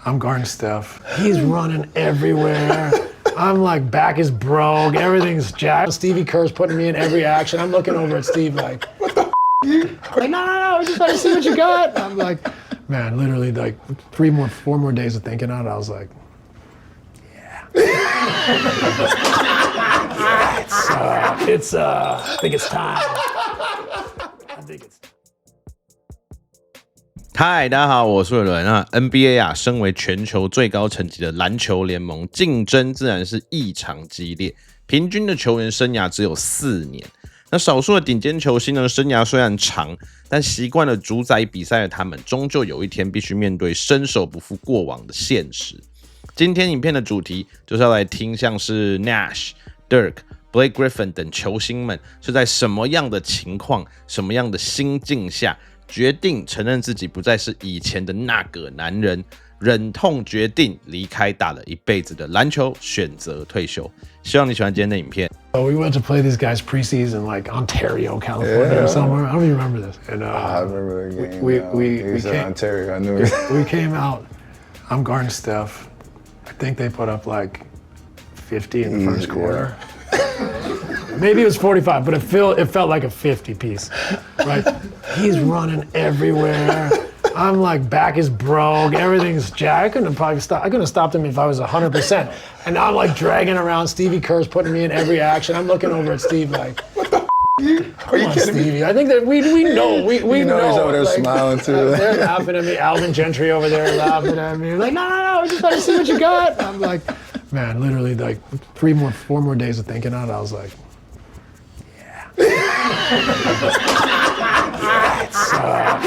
I'm guarding Steph. He's running everywhere. I'm like, back is broke. Everything's jacked. Stevie Kerr's putting me in every action. I'm looking over at Steve like, what the you? Like, no, I just want to see what you got. And I'm like, man, literally like 4 more days of thinking on it. I was like, yeah. I think it's time.嗨，大家好，我是伟伦啊。NBA 啊，身为全球最高层级的篮球联盟，竞争自然是异常激烈。平均的球员生涯只有4年。那少数的顶尖球星呢，生涯虽然长，但习惯了主宰比赛的他们，终究有一天必须面对身手不复过往的现实。今天影片的主题就是要来听像是 Nash、Dirk、Blake Griffin 等球星们是在什么样的情况、什么样的心境下，决定承认自己不再是以前的那个男人，忍痛决定离开打了一辈子的篮球，选择退休。希望你喜欢今天的影片。We went to play these guys preseason, like Ontario, California, or somewhere. I don't even remember this. And I remember the game. We said came, Ontario. I knew it. We came out. I'm guarding Steph. I think they put up like 50 in the first quarter. Maybe it was 45, but it felt like a 50 piece, right? He's running everywhere. I'm like, back is broke. Everything's jacked. I couldn't have stopped him if I was 100%. And now I'm like dragging around. Stevie Kerr's putting me in every action. I'm looking over at Steve like, what the you? Are you kidding Stevie? Me? I think that we know. We know. He's over there like, smiling too. They're laughing at me. Alvin Gentry over there laughing at me. Like, no, I just want to see what you got. And I'm like, man, literally like 4 more days of thinking on it. I was like, I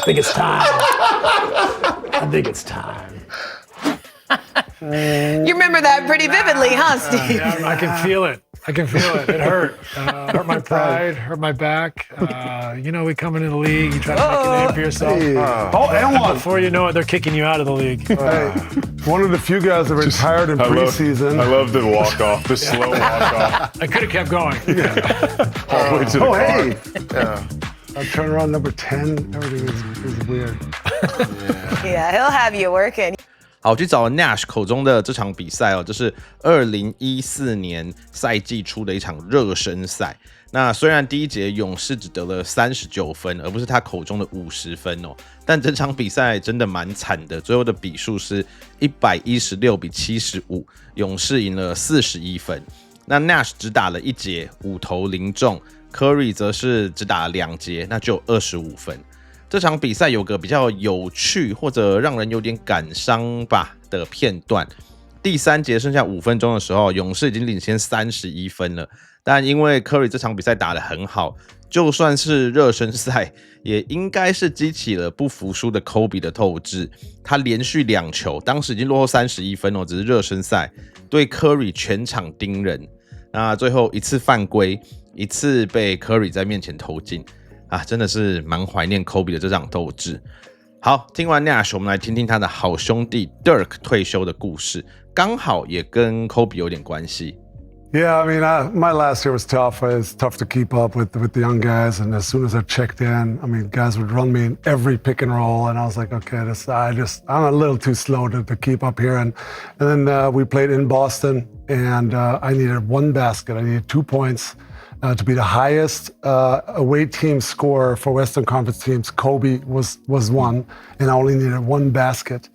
think it's time. I think it's time. You remember that pretty vividly, huh, Steve? Yeah, I can feel it. It hurt. Hurt my pride, hurt my back. We come into the league, you try to make a name for yourself. And one. Before you know it, they're kicking you out of the league. One of the few guys that retired in preseason. I love the walk-off, the slow walk-off. I could have kept going. All the way to the car. Hey! Yeah. I turn around number 10, everything is weird. Yeah, he'll have you working. 好，去找 Nash 口中的这场比赛哦，这是2014年赛季初的一场热身赛。那虽然第一节勇士只得了39分，而不是他口中的50分哦，但整场比赛真的蛮惨的，最后的比数是116比75，勇士赢了41分。那 Nash 只打了1节，5投0中 ，Curry 则是只打了2节，那就有25分。这场比赛有个比较有趣或者让人有点感伤吧的片段。第3节剩下5分钟的时候，勇士已经领先31分了，但因为 Curry 这场比赛打得很好，就算是热身赛，也应该是激起了不服输的 Kobe 的斗志。他连续2球，当时已经落后31分哦，只是热身赛，对 Curry 全场盯人。那最后一次犯规，一次被 Curry 在面前投进。真的是蛮怀念 Kobe 的这场斗志。好，听完 Nash， 我们来听听他的好兄弟 Dirk 退休的故事，刚好也跟 Kobe 有点关系。Yeah, I mean, my last year was tough. It's tough to keep up with the young guys. And as soon as I checked in, I mean, guys would run me in every pick and roll. And I was like, okay, I'm a little too slow to keep up here. And then we played in Boston, and I needed 1 basket. I needed 2 points. To be the highest away team scorer for Western Conference teams. Kobe was 1, and I only needed 1 basket.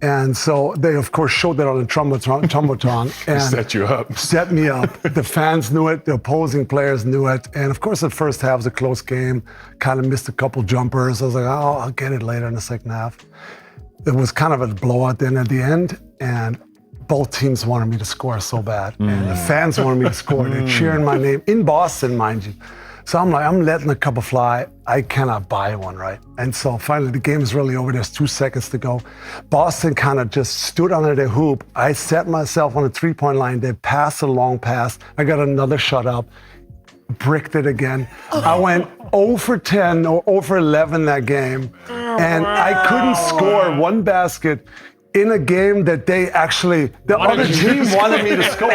And so they, of course, showed that on the Jumbotron and set you up. Set me up. The fans knew it. The opposing players knew it. And, of course, the first half was a close game. Kind of missed a couple jumpers. I was like, oh, I'll get it later in the second half. It was kind of a blowout then at the end, and both teams wanted me to score so bad. And the fans wanted me to score. They're cheering my name in Boston, mind you. So I'm like, I'm letting a couple fly. I cannot buy one, right? And so finally the game is really over. There's 2 seconds to go. Boston kind of just stood under their hoop. I set myself on the 3-point line. They passed a long pass. I got another shot up, bricked it again. I went 0 for 10 or 0 for 11 that game. And I couldn't score 1 basket. in a game that the other team wanted me to score,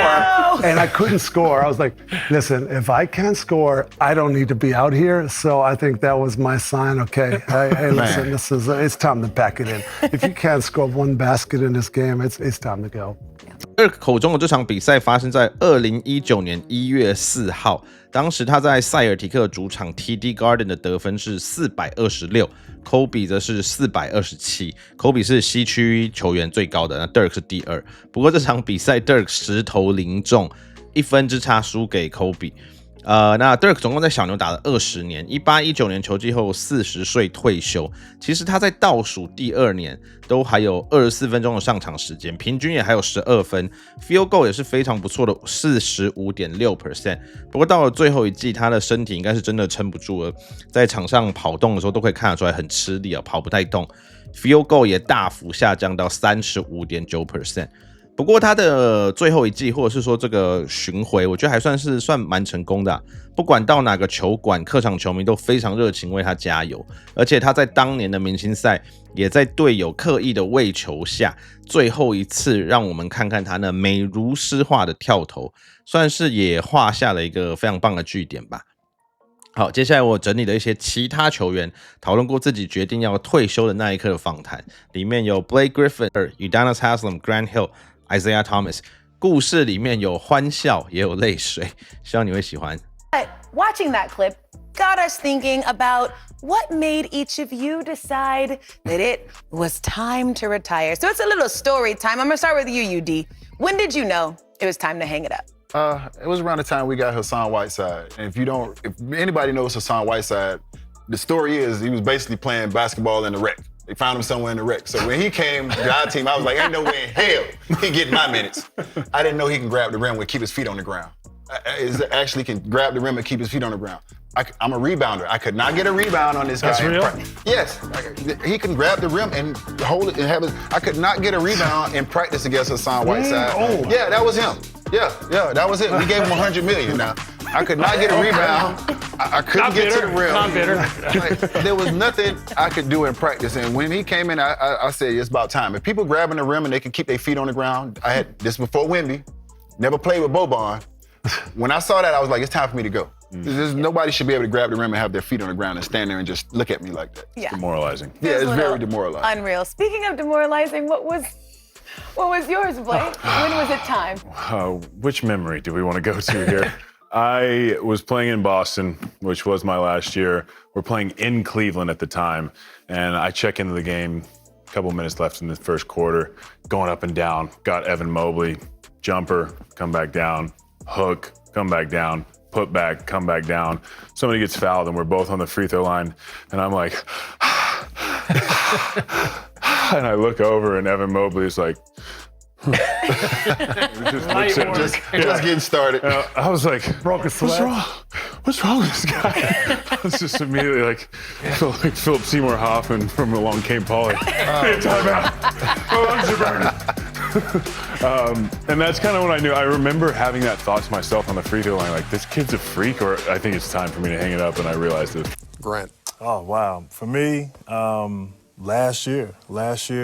and I couldn't score. I was like, listen, if I can't score, I don't need to be out here. So I think that was my sign. Okay, hey, listen, it's time to pack it in. If you can't score one basket in this game, it's time to go. Dirk 口中的这场比赛发生在2019年1月4号，当时他在塞尔提克主场 TD Garden 的得分是426，Kobe 则是427，Kobe 是西区球员最高的，那 Dirk 是第2。不过这场比赛 Dirk 10投0中，1分之差输给 Kobe。那 Dirk 总共在小牛打了20年，18-19年球季后40岁退休。其实他在倒数第2年都还有24分钟的上场时间，平均也还有12分 ，field goal 也是非常不错的 45.6%。不过到了最后一季，他的身体应该是真的撑不住了，在场上跑动的时候都可以看得出来很吃力啊，跑不太动 ，field goal 也大幅下降到 35.9%。不过他的最后一季，或者是说这个巡回，我觉得还算蛮成功的不管到哪个球馆，客场球迷都非常热情为他加油。而且他在当年的明星赛，也在队友刻意的喂球下，最后一次让我们看看他那美如诗画的跳投，算是也画下了一个非常棒的句点吧。好，接下来我整理了一些其他球员讨论过自己决定要退休的那一刻的访谈，里面有 Blake Griffin、Udonis Haslem、Grant Hill、Isaiah Thomas， 故事里面有欢笑也有泪水，希望你会喜欢。Watching that clip got us thinking about what made each of you decide that it was time to retire. So it's a little story time. I'm gonna start with you, UD. When did you know it was time to hang it up? It was around the time we got Hassan Whiteside. And if anybody knows Hassan Whiteside, the story is he was basically playing basketball in the rec. They found him somewhere in the rec. So when he came to our team, I was like, ain't no way in hell he getting my minutes. I didn't know he can grab the rim and keep his feet on the ground. Actually can grab the rim and keep his feet on the ground. I'm a rebounder. I could not get a rebound on this guy. That's real? Yes. He can grab the rim and hold it and have it. I could not get a rebound in practice against Hassan Whiteside. Oh. Yeah, that was him. Yeah, that was it. We gave him $100 million now. I could not get a rebound. I couldn't get to the rim. Not bitter. There was nothing I could do in practice. And when he came in, I said, it's about time. If people grabbing the rim and they can keep their feet on the ground, I had this before Wemby, never played with Boban. When I saw that, I was like, it's time for me to go. Nobody should be able to grab the rim and have their feet on the ground and stand there and just look at me like that. Yeah. Demoralizing. Yeah, it's very demoralizing. Unreal. Speaking of demoralizing, what was yours, Blake? When was it time? Which memory do we want to go to here? I was playing in Boston, which was my last year. We're playing in Cleveland at the time, and I check into the game, a couple minutes left in the first quarter, going up and down, got Evan Mobley, jumper, come back down, hook, come back down, put back, come back down. Somebody gets fouled, and we're both on the free throw line, and I'm like, and I look over, and Evan Mobley is like, just getting started. I was like, Broke a sweat. What's wrong with this guy? I was just immediately like Philip Seymour Hoffman from Along Came Polly. Time out. My lungs are burning. And that's kind of when I knew. I remember having that thought to myself on the free throw line, like, this kid's a freak, or I think it's time for me to hang it up, and I realized it. Grant. Oh, wow. For me, last year,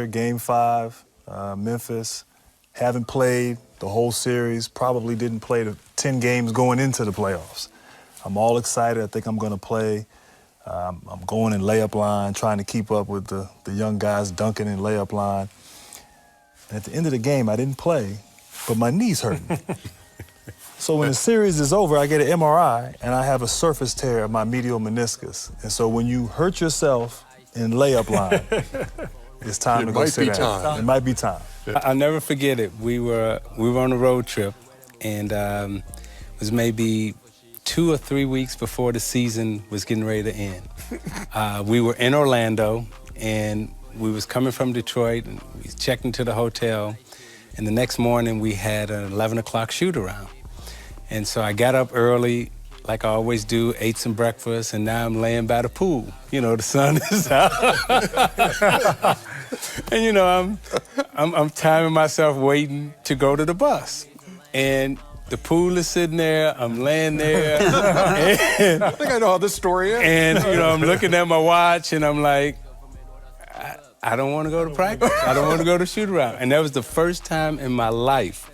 Game 5, Memphis. Haven't played the whole series, probably didn't play the 10 games going into the playoffs. I'm all excited. I think I'm going to play. I'm going in layup line, trying to keep up with the young guys dunking in layup line. And at the end of the game, I didn't play, but my knee's hurting. So when the series is over, I get an MRI, and I have a surface tear of my medial meniscus. And so when you hurt yourself in layup line, it's time to go sit down. It might be time. I'll never forget it. We were on a road trip, and it was maybe 2 or 3 weeks before the season was getting ready to end. We were in Orlando, and we was coming from Detroit, and we checked into the hotel, and the next morning we had an 11 o'clock shoot-around. And so I got up early, like I always do, ate some breakfast, and now I'm laying by the pool. You know, the sun is out. And you know, I'm timing myself waiting to go to the bus. And the pool is sitting there, I'm laying there. I think I know how this story is. And you know, I'm looking at my watch and I'm like, I don't want to go to practice. I don't want to go to shoot around. And that was the first time in my life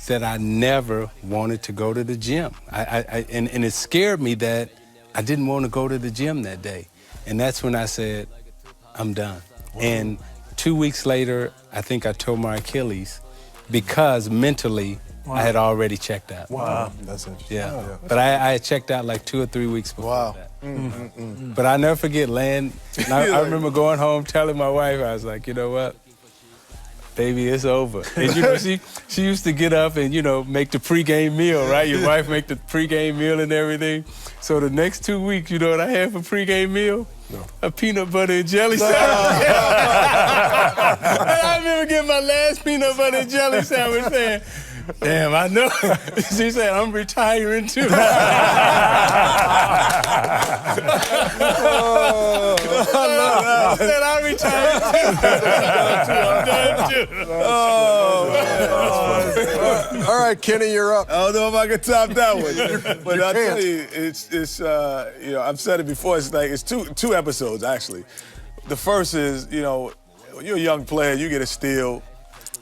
that I never wanted to go to the gym. And it scared me that I didn't want to go to the gym that day. And that's when I said, I'm done. Wow. And 2 weeks later, I think I tore my Achilles because mentally I had already checked out. Wow. That's interesting. Yeah. But I had checked out like 2 or 3 weeks before that. But I never forget laying. I remember going home telling my wife, I was like, you know what? Baby, it's over. And you know, she used to get up and, you know, make the pregame meal, right? Your wife make the pregame meal and everything. So the next 2 weeks, you know what I had for pregame meal? No. A peanut butter and jelly sandwich. And I remember getting my last peanut butter and jelly sandwich saying, damn, I know. She said, I'm retiring too. I said, I'm retiring too. I'm done too. All right, Kenny, you're up. I don't know if I can top that one, but I'll tell you, it's you know, I've said it before. It's like it's two episodes actually. The first is, you know, when you're a young player, you get a steal.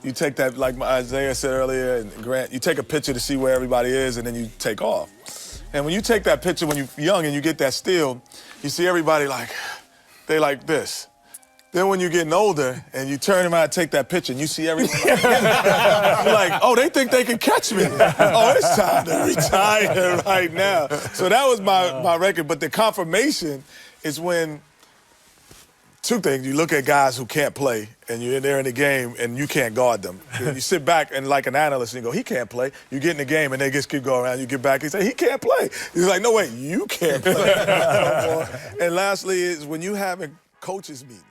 You take that, like Isaiah said earlier, and Grant, you take a picture to see where everybody is, and then you take off. And when you take that picture when you're young and you get that steal, you see everybody like, they like this. Then when you're getting older and you turn around and take that picture and you see everyone like, you're like, oh, they think they can catch me. Oh, it's time to retire right now. So that was my record. But the confirmation is when two things. You look at guys who can't play and you're in there in the game and you can't guard them. You sit back and like an analyst and you go, he can't play. You get in the game and they just keep going around. You get back and say, he can't play. He's like, no, wait, you can't play no more. And lastly is when you having coaches meetings.